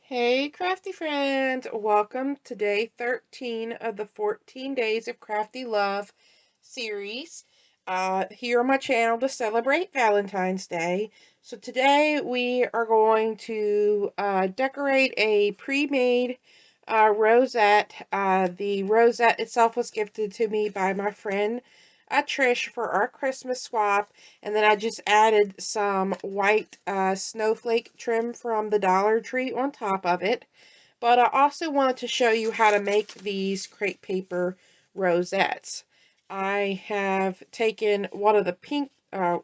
Hey crafty friends, welcome to day 13 of the 14 Days of Crafty Love series here on my channel to celebrate Valentine's Day. So today we are going to decorate a pre-made rosette. The rosette itself was gifted to me by my friend Trish for our Christmas swap, and then I just added some white snowflake trim from the Dollar Tree on top of it. But I also wanted to show you how to make these crepe paper rosettes. I have taken one of the pink,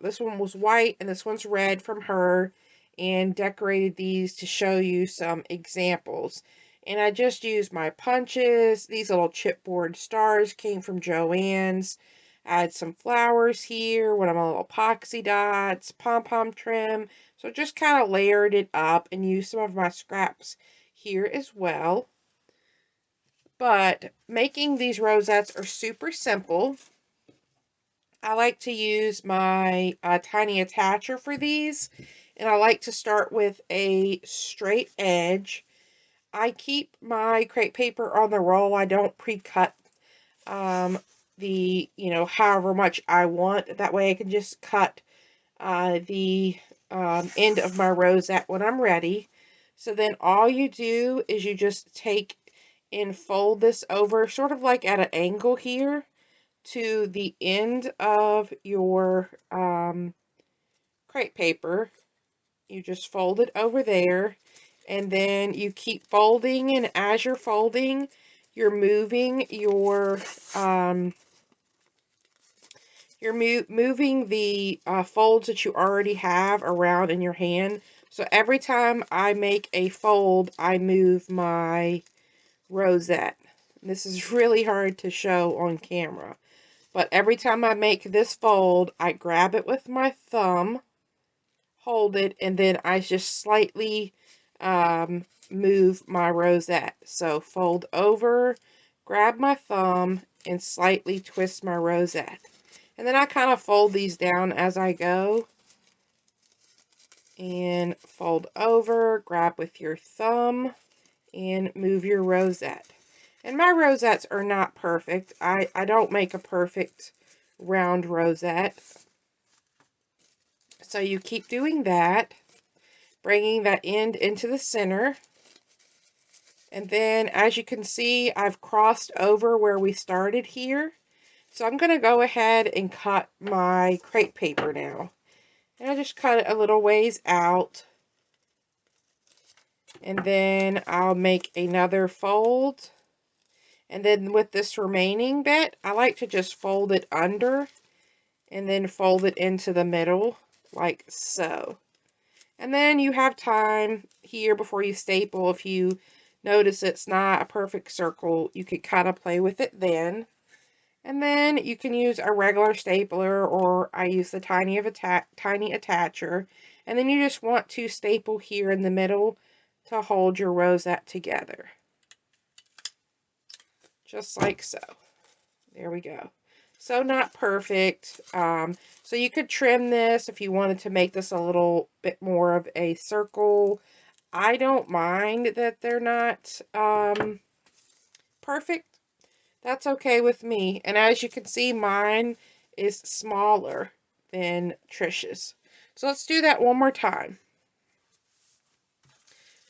this one was white and this one's red from her, and decorated these to show you some examples. And I just used my punches. These little chipboard stars came from Joann's. I had some flowers here, one of my little epoxy dots, pom-pom trim. So just kind of layered it up and used some of my scraps here as well. But making these rosettes are super simple. I like to use my tiny attacher for these, and I like to start with a straight edge. I keep my crepe paper on the roll. I don't pre-cut however much I want. That way I can just cut the end of my rosette when I'm ready. So then all you do is you just take and fold this over sort of like at an angle here to the end of your crepe paper. You just fold it over there, and then you keep folding, and as you're folding, you're moving your moving the folds that you already have around in your hand. So every time I make a fold, I move my rosette. This is really hard to show on camera. But every time I make this fold, I grab it with my thumb, hold it, and then I just slightly move my rosette. So fold over, grab my thumb, and slightly twist my rosette. And then I kind of fold these down as I go. And fold over, grab with your thumb, and move your rosette. And my rosettes are not perfect. I don't make a perfect round rosette. So you keep doing that, bringing that end into the center. And then as you can see, I've crossed over where we started here. So I'm going to go ahead and cut my crepe paper now. And I just cut it a little ways out. And then I'll make another fold. And then with this remaining bit, I like to just fold it under and then fold it into the middle like so. And then you have time here before you staple. If you notice it's not a perfect circle, you could kind of play with it then. And then you can use a regular stapler, or I use the tiny attacher. And then you just want to staple here in the middle to hold your rosette together. Just like so. There we go. So not perfect. So you could trim this if you wanted to make this a little bit more of a circle. I don't mind that they're not perfect. That's okay with me. And as you can see, mine is smaller than Trish's. So let's do that one more time.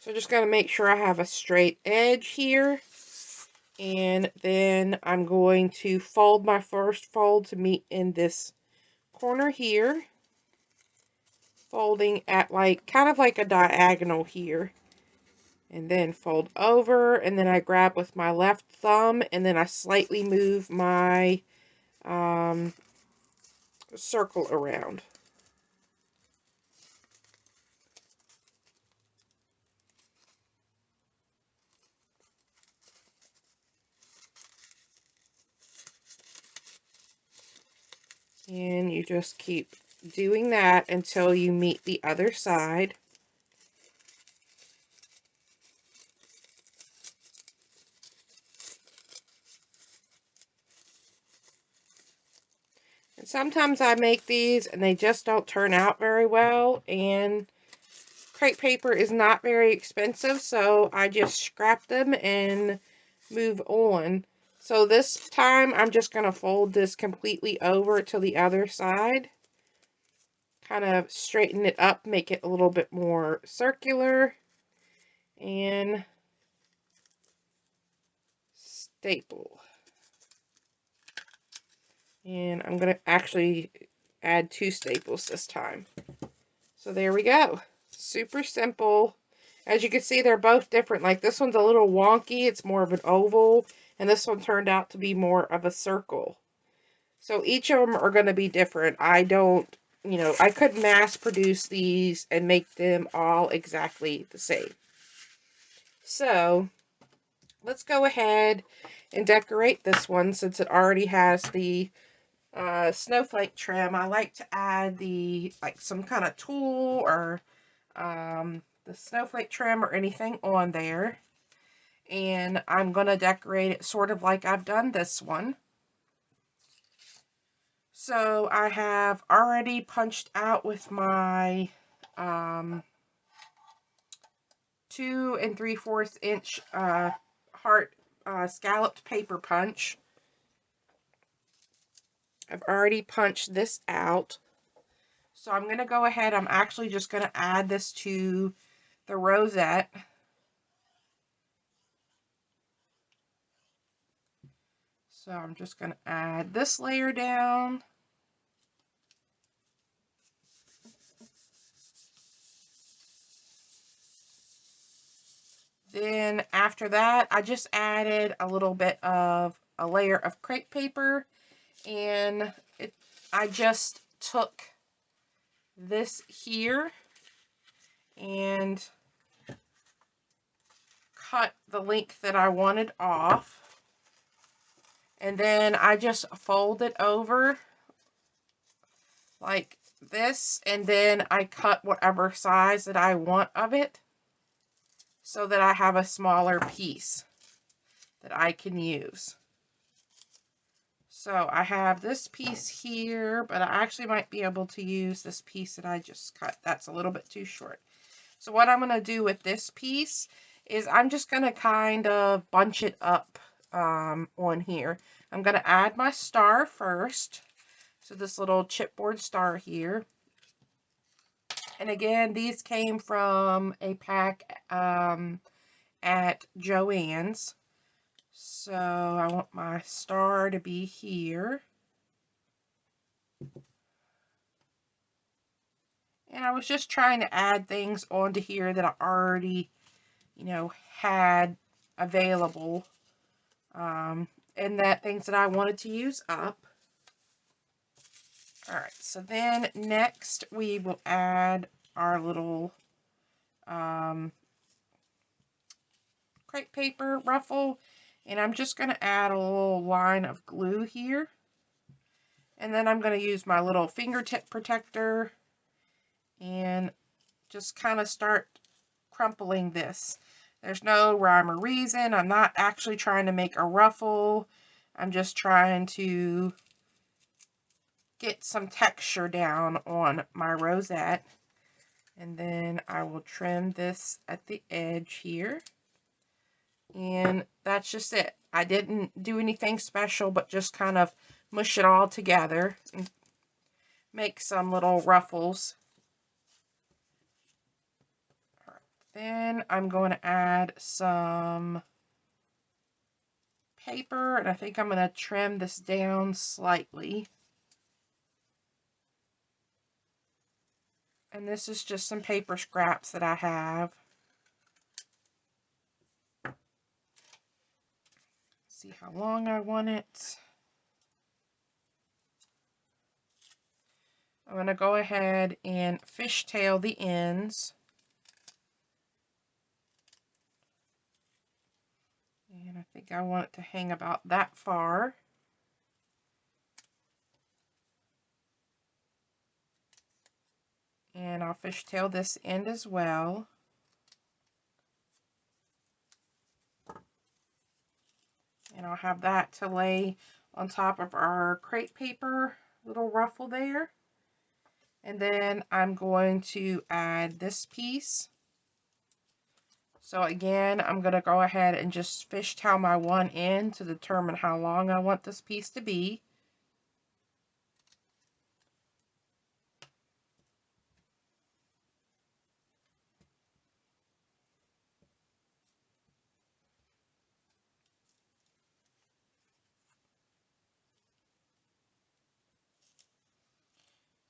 So just got to make sure I have a straight edge here. And then I'm going to fold my first fold to meet in this corner here. Folding at kind of like a diagonal here. And then fold over, and then I grab with my left thumb, and then I slightly move my circle around. And you just keep doing that until you meet the other side. And sometimes I make these and they just don't turn out very well, and crepe paper is not very expensive, so I just scrap them and move on. So this time I'm just going to fold this completely over to the other side. Kind of straighten it up, make it a little bit more circular, and staple. And I'm going to actually add 2 staples this time. So there we go. Super simple. As you can see, they're both different. Like this one's a little wonky. It's more of an oval. And this one turned out to be more of a circle. So each of them are going to be different. I don't, I could mass produce these and make them all exactly the same. So let's go ahead and decorate this one since it already has the snowflake trim. I like to add some kind of tulle or the snowflake trim or anything on there. And I'm going to decorate it sort of like I've done this one. So I have already punched out with my 2 3/4 inch heart scalloped paper punch. I've already punched this out. So I'm going to go ahead, I'm actually just going to add this to the rosette. So I'm just going to add this layer down. Then after that, I just added a little bit of a layer of crepe paper, and I just took this here and cut the length that I wanted off, and then I just fold it over like this, and then I cut whatever size that I want of it so that I have a smaller piece that I can use. So I have this piece here, but I actually might be able to use this piece that I just cut. That's a little bit too short. So what I'm going to do with this piece is I'm just going to kind of bunch it up on here. I'm going to add my star first. So this little chipboard star here. And again, these came from a pack at Joann's. So I want my star to be here. And I was just trying to add things onto here that I already, had available. And that things that I wanted to use up. Alright, so then next we will add our little crepe paper ruffle. And I'm just going to add a little line of glue here. And then I'm going to use my little fingertip protector and just kind of start crumpling this. There's no rhyme or reason. I'm not actually trying to make a ruffle. I'm just trying to get some texture down on my rosette. And then I will trim this at the edge here. And that's just it. I didn't do anything special, but just kind of mush it all together and make some little ruffles. All right. Then I'm going to add some paper, and I think I'm going to trim this down slightly. And this is just some paper scraps that I have. See how long I want it. I'm going to go ahead and fishtail the ends. And I think I want it to hang about that far. And I'll fishtail this end as well. And I'll have that to lay on top of our crepe paper little ruffle there. And then I'm going to add this piece So again, I'm going to go ahead and just fishtail my one end to determine how long I want this piece to be.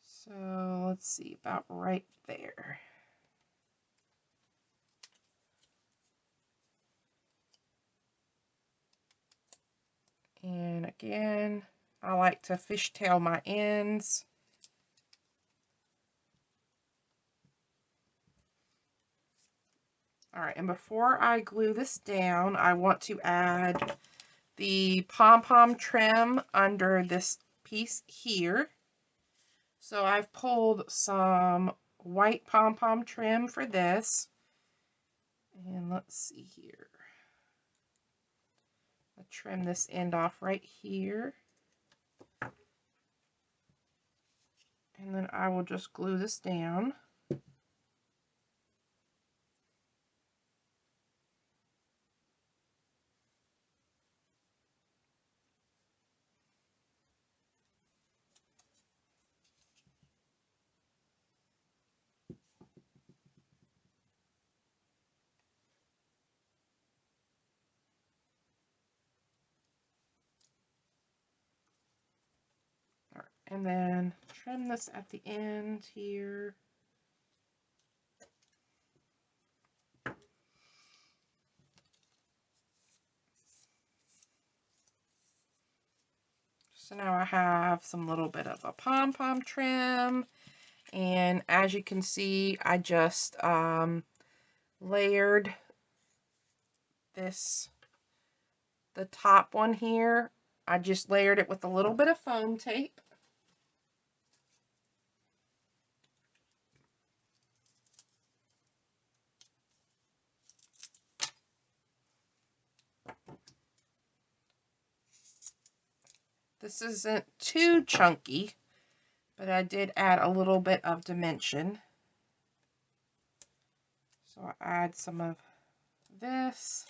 So let's see, about right there. And again, I like to fishtail my ends. All right, and before I glue this down, I want to add the pom-pom trim under this piece here. So I've pulled some white pom-pom trim for this. And let's see here. I'll trim this end off right here. And then I will just glue this down. All right, and then trim this at the end here. So now I have some little bit of a pom-pom trim, and as you can see, I just layered the top one here. I just layered it with a little bit of foam tape. This isn't too chunky, but I did add a little bit of dimension. So I add some of this.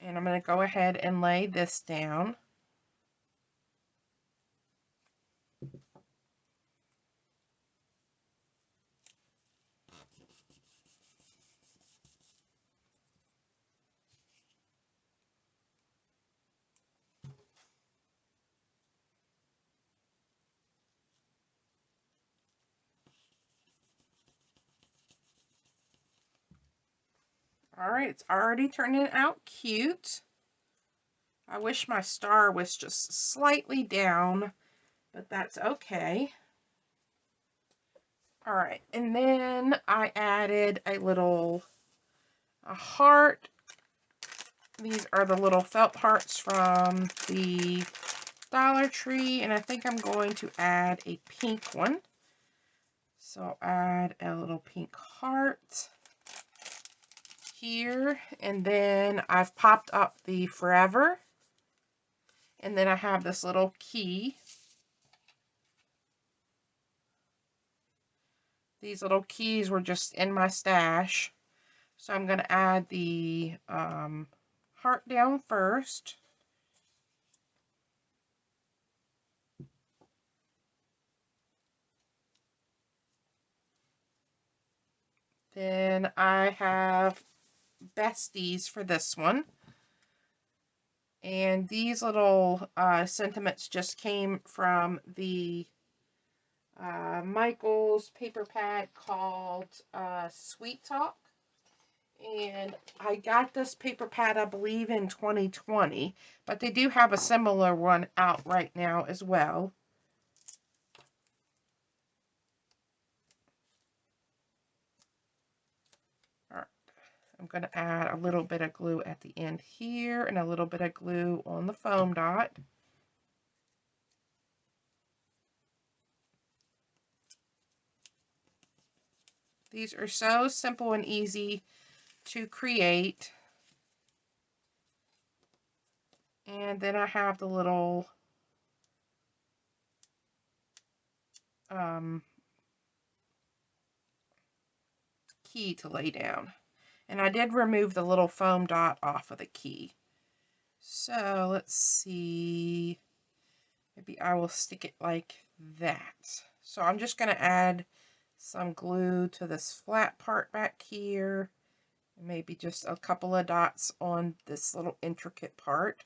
And I'm going to go ahead and lay this down. Alright, it's already turning out cute. I wish my star was just slightly down, but that's okay. Alright, and then I added a heart. These are the little felt hearts from the Dollar Tree, and I think I'm going to add a pink one. So I'll add a little pink heart here, and then I've popped up the forever, and then I have this little key. These little keys were just in my stash, so I'm going to add the heart down first. Then I have besties for this one. And these little sentiments just came from the Michael's paper pad called Sweet Talk. And I got this paper pad, I believe, in 2020. But they do have a similar one out right now as well. Alright, I'm going to add a little bit of glue at the end here and a little bit of glue on the foam dot. These are so simple and easy to create. And then I have the little key to lay down. And I did remove the little foam dot off of the key. So let's see, maybe I will stick it like that. So I'm just going to add some glue to this flat part back here. Maybe just a couple of dots on this little intricate part.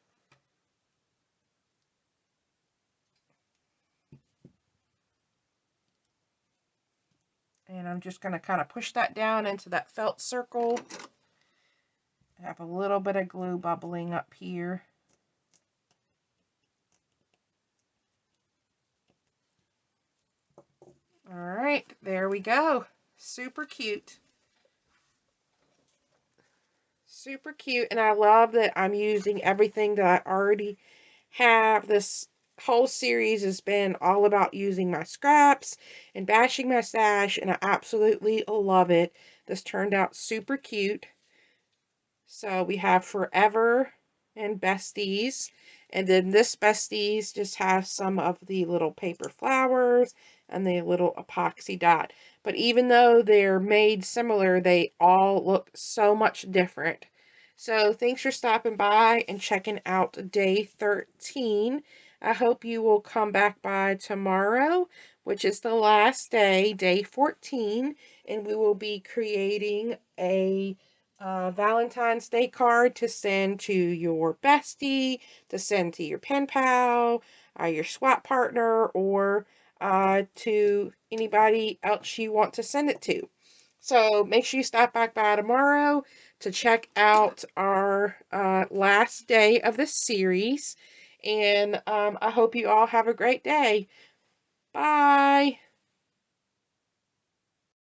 And I'm just going to kind of push that down into that felt circle. I have a little bit of glue bubbling up here. All right, there we go. Super cute. Super cute, and I love that I'm using everything that I already have. This whole series has been all about using my scraps and bashing my stash, and I absolutely love it. This turned out super cute. So we have Forever and Besties. And then this Besties just has some of the little paper flowers and the little epoxy dot. But even though they're made similar, they all look so much different. So thanks for stopping by and checking out day 13. I hope you will come back by tomorrow, which is the last day, day 14, and we will be creating a Valentine's Day card to send to your bestie, to send to your pen pal, your swap partner, or to anybody else you want to send it to. So make sure you stop back by tomorrow to check out our last day of this series. And I hope you all have a great day. Bye.